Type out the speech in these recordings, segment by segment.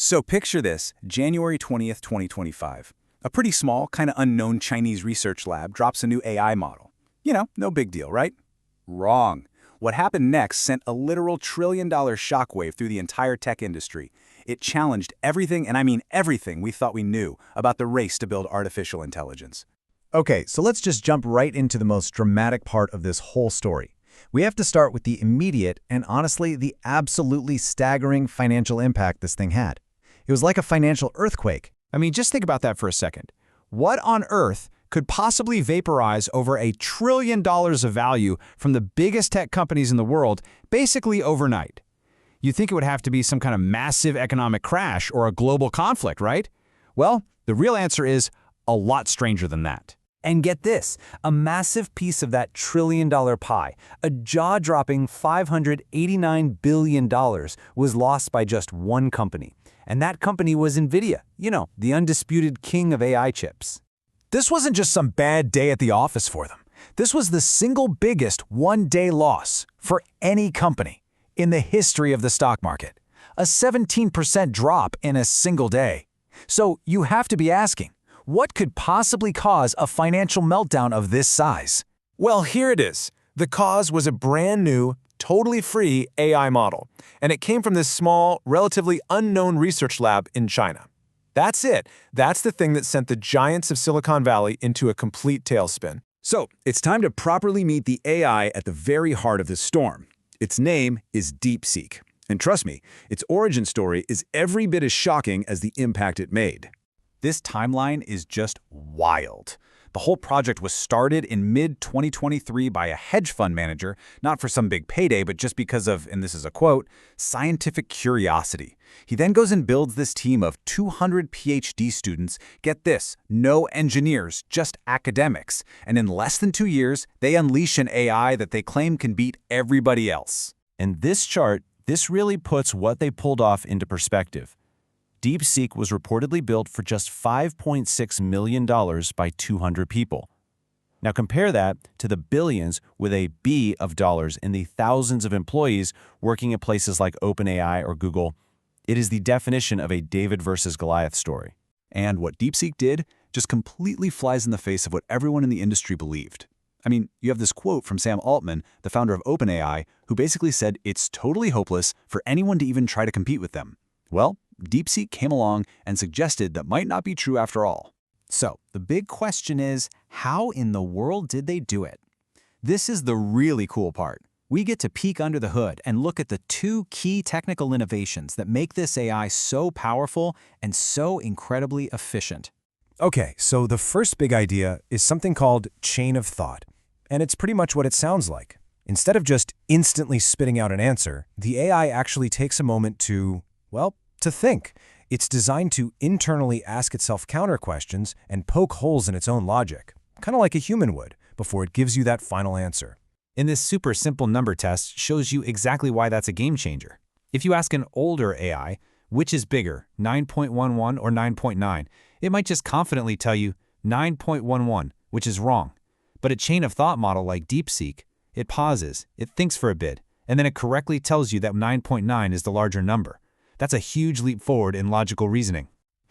So picture this, January 20th, 2025. A pretty small, kind of unknown Chinese research lab drops a new AI model. No big deal, right? Wrong. What happened next sent a literal trillion-dollar shockwave through the entire tech industry. It challenged everything, and I mean everything, we thought we knew about the race to build artificial intelligence. Okay, so let's just jump right into the most dramatic part of this whole story. We have to start with the immediate and honestly the absolutely staggering financial impact this thing had. It was like a financial earthquake. I mean, just think about that for a second. What on earth could possibly vaporize over $1 trillion of value from the biggest tech companies in the world basically overnight? You'd think it would have to be some kind of massive economic crash or a global conflict, right? Well, the real answer is a lot stranger than that. And get this, a massive piece of that trillion-dollar pie, a jaw-dropping $589 billion, was lost by just one company. And that company was NVIDIA, the undisputed king of AI chips. This wasn't just some bad day at the office for them. This was the single biggest one-day loss for any company in the history of the stock market. A 17% drop in a single day. So you have to be asking, what could possibly cause a financial meltdown of this size? Well, here it is. The cause was a brand new, totally free AI model, and it came from this small, relatively unknown research lab in China. That's it. That's the thing that sent the giants of Silicon Valley into a complete tailspin. So, it's time to properly meet the AI at the very heart of this storm. Its name is DeepSeek. And trust me, its origin story is every bit as shocking as the impact it made. This timeline is just wild. The whole project was started in mid-2023 by a hedge fund manager, not for some big payday, but just because of, and this is a quote, scientific curiosity. He then goes and builds this team of 200 PhD students, get this, no engineers, just academics, and in less than 2 years, they unleash an AI that they claim can beat everybody else. And this chart, this really puts what they pulled off into perspective. DeepSeek was reportedly built for just $5.6 million by 200 people. Now compare that to the billions with a B of dollars and the thousands of employees working at places like OpenAI or Google. It is the definition of a David versus Goliath story. And what DeepSeek did just completely flies in the face of what everyone in the industry believed. I mean, you have this quote from Sam Altman, the founder of OpenAI, who basically said it's totally hopeless for anyone to even try to compete with them. Well, DeepSeek came along and suggested that might not be true after all. So, the big question is, how in the world did they do it? This is the really cool part. We get to peek under the hood and look at the two key technical innovations that make this AI so powerful and so incredibly efficient. Okay, so the first big idea is something called chain of thought. And it's pretty much what it sounds like. Instead of just instantly spitting out an answer, the AI actually takes a moment to think. It's designed to internally ask itself counter questions and poke holes in its own logic, kind of like a human would, before it gives you that final answer. And this super simple number test shows you exactly why that's a game changer. If you ask an older AI, which is bigger, 9.11 or 9.9, it might just confidently tell you 9.11, which is wrong. But a chain of thought model like DeepSeek, it pauses, it thinks for a bit, and then it correctly tells you that 9.9 is the larger number. That's a huge leap forward in logical reasoning.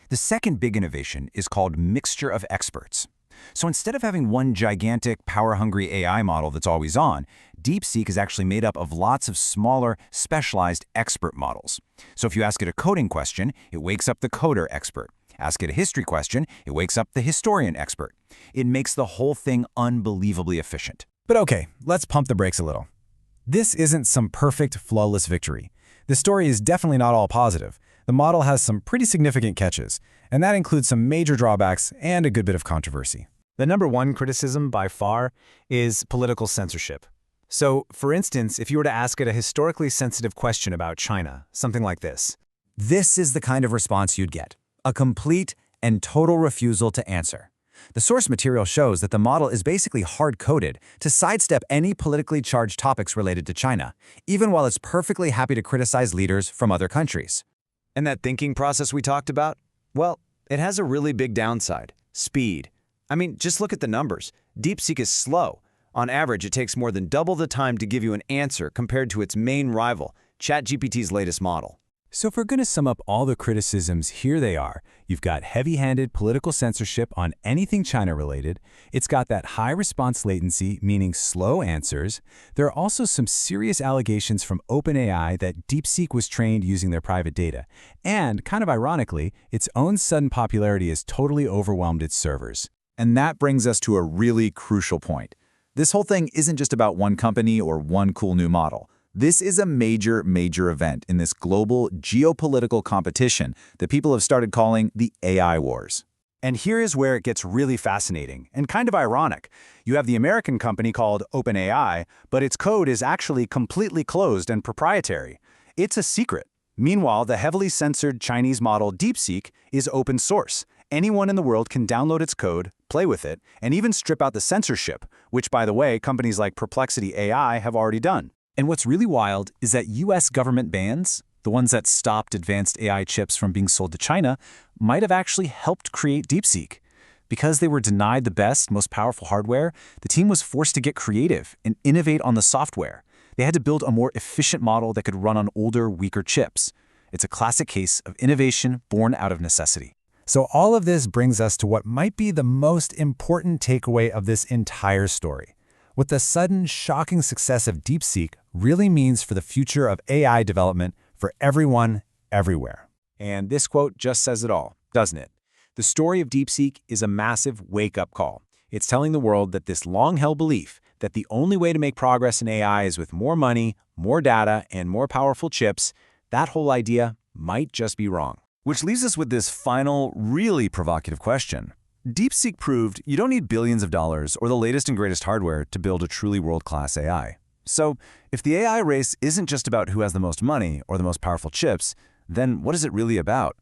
The second big innovation is called mixture of experts. So instead of having one gigantic, power-hungry AI model that's always on, DeepSeek is actually made up of lots of smaller, specialized expert models. So if you ask it a coding question, it wakes up the coder expert. Ask it a history question, it wakes up the historian expert. It makes the whole thing unbelievably efficient. But okay, let's pump the brakes a little. This isn't some perfect, flawless victory. The story is definitely not all positive. The model has some pretty significant catches, and that includes some major drawbacks and a good bit of controversy. The number one criticism by far is political censorship. So, for instance, if you were to ask it a historically sensitive question about China, something like this. This is the kind of response you'd get. A complete and total refusal to answer. The source material shows that the model is basically hard-coded to sidestep any politically charged topics related to China, even while it's perfectly happy to criticize leaders from other countries. And that thinking process we talked about? Well, it has a really big downside: speed. I mean, just look at the numbers. DeepSeek is slow. On average, it takes more than double the time to give you an answer compared to its main rival, ChatGPT's latest model. So if we're going to sum up all the criticisms, here they are. You've got heavy-handed political censorship on anything China-related. It's got that high response latency, meaning slow answers. There are also some serious allegations from OpenAI that DeepSeek was trained using their private data. And, kind of ironically, its own sudden popularity has totally overwhelmed its servers. And that brings us to a really crucial point. This whole thing isn't just about one company or one cool new model. This is a major, major event in this global geopolitical competition that people have started calling the AI wars. And here is where it gets really fascinating and kind of ironic. You have the American company called OpenAI, but its code is actually completely closed and proprietary. It's a secret. Meanwhile, the heavily censored Chinese model DeepSeek is open source. Anyone in the world can download its code, play with it, and even strip out the censorship, which, by the way, companies like Perplexity AI have already done. And what's really wild is that US government bans, the ones that stopped advanced AI chips from being sold to China, might have actually helped create DeepSeek. Because they were denied the best, most powerful hardware, the team was forced to get creative and innovate on the software. They had to build a more efficient model that could run on older, weaker chips. It's a classic case of innovation born out of necessity. So all of this brings us to what might be the most important takeaway of this entire story. What the sudden, shocking success of DeepSeek really means for the future of AI development for everyone, everywhere. And this quote just says it all, doesn't it? The story of DeepSeek is a massive wake-up call. It's telling the world that this long-held belief that the only way to make progress in AI is with more money, more data, and more powerful chips, that whole idea might just be wrong. Which leaves us with this final, really provocative question. DeepSeek proved you don't need billions of dollars or the latest and greatest hardware to build a truly world-class AI. So, if the AI race isn't just about who has the most money or the most powerful chips, then what is it really about?